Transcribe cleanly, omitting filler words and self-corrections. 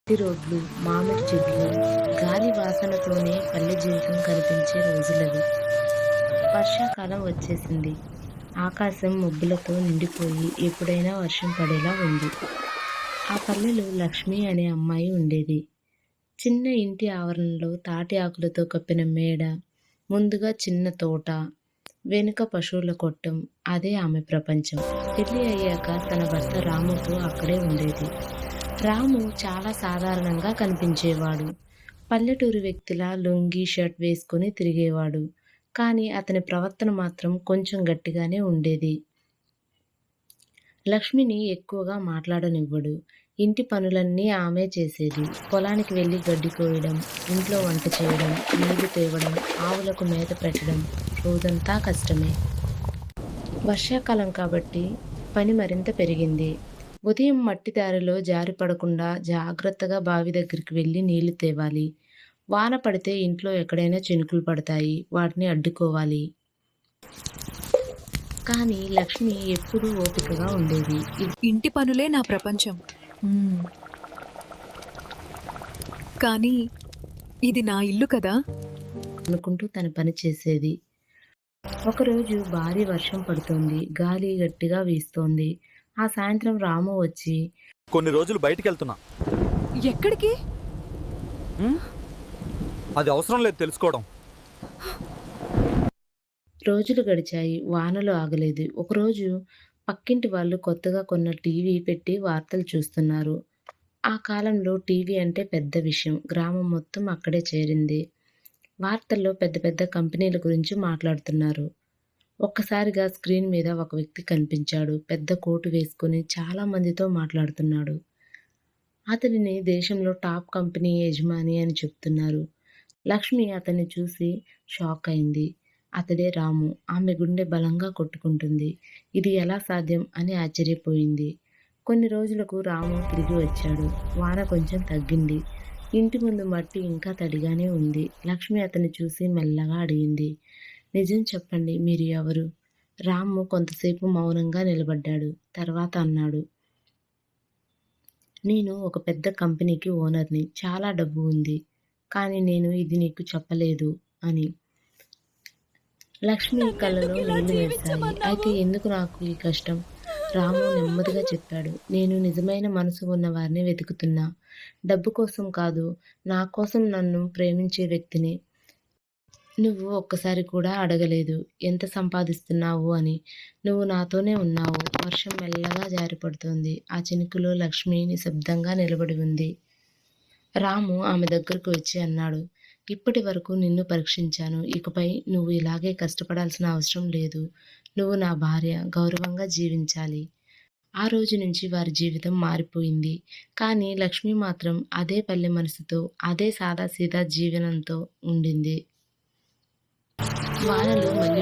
మట్టి రోడ్లు, మామిడి చెట్లు, గాలి వాసనతోనే పల్లె జీవితం కనిపించే రోజులవి. వర్షాకాలం వచ్చేసింది. ఆకాశం మబ్బులతో నిండిపోయి ఎప్పుడైనా వర్షం పడేలా ఉంది. ఆ పల్లెలో లక్ష్మి అనే అమ్మాయి ఉండేది. చిన్న ఇంటి ఆవరణలో తాటి ఆకులతో కప్పిన మేడ, ముందుగా చిన్న తోట, వెనుక పశువుల కొట్టం. అదే ఆమె ప్రపంచం. పెళ్లి అయ్యాక తన భర్త రాముతో అక్కడే ఉండేది. రాము చాలా సాధారణంగా కనిపించేవాడు. పల్లెటూరి వ్యక్తిలా లుంగీ, షర్ట్ వేసుకొని తిరిగేవాడు. కానీ అతని ప్రవర్తన మాత్రం కొంచెం గట్టిగానే ఉండేది. లక్ష్మిని ఎక్కువగా మాట్లాడనివ్వడు. ఇంటి పనులన్నీ ఆమె చేసేది. పొలానికి వెళ్లి గడ్డి కోయడం, ఇంట్లో వంట చేయడం, నీళ్లు తేవడం, ఆవులకు మేత పెట్టడం రోజంతా కష్టమే. వర్షాకాలం కాబట్టి పని మరింత పెరిగింది. ఉదయం మట్టి దారిలో జారిపడకుండా జాగ్రత్తగా బావి దగ్గరికి వెళ్లి నీళ్లు తేవాలి. వాన పడితే ఇంట్లో ఎక్కడైనా చినుకులు పడతాయి. వాటిని అడ్డుకోవాలి. కానీ లక్ష్మి ఎప్పుడూ ఓపికగా ఉండేది. ఇంటి పనులే నా ప్రపంచం. మ్మ్. కానీ ఇది నా ఇల్లు కదా. అనుకుంటూ తన పని చేసేది. ఒకరోజు భారీ వర్షం పడుతోంది. గాలి గట్టిగా వీస్తోంది. ఆ సాయంత్రం రాము వచ్చి, కొన్ని రోజులు బయటికి వెళ్తున్నా. ఎక్కడికి? అది అవసరం లేదు తెలుసుకోవడం. రోజులు గడిచాయి. వానలు ఆగలేదు. ఒకరోజు పక్కింటి వాళ్ళు కొత్తగా కొన్న టీవీ పెట్టి వార్తలు చూస్తున్నారు. ఆ కాలంలో టీవీ అంటే పెద్ద విషయం. గ్రామం మొత్తం అక్కడే చేరింది. వార్తల్లో పెద్ద పెద్ద కంపెనీల గురించి మాట్లాడుతున్నారు. ఒక్కసారిగా స్క్రీన్ మీద ఒక వ్యక్తి కనిపించాడు. పెద్ద కోటు వేసుకుని చాలా మందితో మాట్లాడుతున్నాడు. అతడిని దేశంలో టాప్ కంపెనీ యజమాని అని చెప్తున్నారు. లక్ష్మి అతన్ని చూసి షాక్ అయింది. అతడే రాము. ఆమె గుండె బలంగా కొట్టుకుంటుంది. ఇది ఎలా సాధ్యం అని ఆశ్చర్యపోయింది. కొన్ని రోజులకు రాము తిరిగి వచ్చాడు. వాన కొంచెం తగ్గింది. ఇంటి ముందు మట్టి ఇంకా తడిగానే ఉంది. లక్ష్మి అతన్ని చూసి మెల్లగా అడిగింది, నిజం చెప్పండి, మీరు ఎవరు? రాము కొంతసేపు మౌనంగా నిలబడ్డాడు. తర్వాత అన్నాడు, నేను ఒక పెద్ద కంపెనీకి ఓనర్ని. చాలా డబ్బు ఉంది. కానీ నేను ఇది నీకు చెప్పలేదు అని. లక్ష్మి కళ్ళలో నీళ్లు మెరిశాయి. అయితే ఎందుకు నాకు ఈ కష్టం? రాము నెమ్మదిగా చెప్పాడు, నేను నిజమైన మనసు ఉన్న వారిని వెతుకుతున్నా. డబ్బు కోసం కాదు, నా కోసం, నన్ను ప్రేమించే వ్యక్తిని. నువ్వు ఒక్కసారి కూడా అడగలేదు ఎంత సంపాదిస్తున్నావు అని. నువ్వు నాతోనే ఉన్నావు. వర్షం మెల్లగా జారిపడుతోంది. ఆ చినుకులో లక్ష్మి నిశ్శబ్దంగా నిలబడి ఉంది. రాము ఆమె దగ్గరకు వచ్చి అన్నాడు, ఇప్పటి వరకు నిన్ను పరీక్షించాను. ఇకపై నువ్వు ఇలాగే కష్టపడాల్సిన అవసరం లేదు. నువ్వు నా భార్య. గౌరవంగా జీవించాలి. ఆ రోజు నుంచి వారి జీవితం మారిపోయింది. కానీ లక్ష్మి మాత్రం అదే పల్లె మనసుతో, అదే సాదాసీదా జీవనంతో ఉండింది. వానలు మళ్ళీ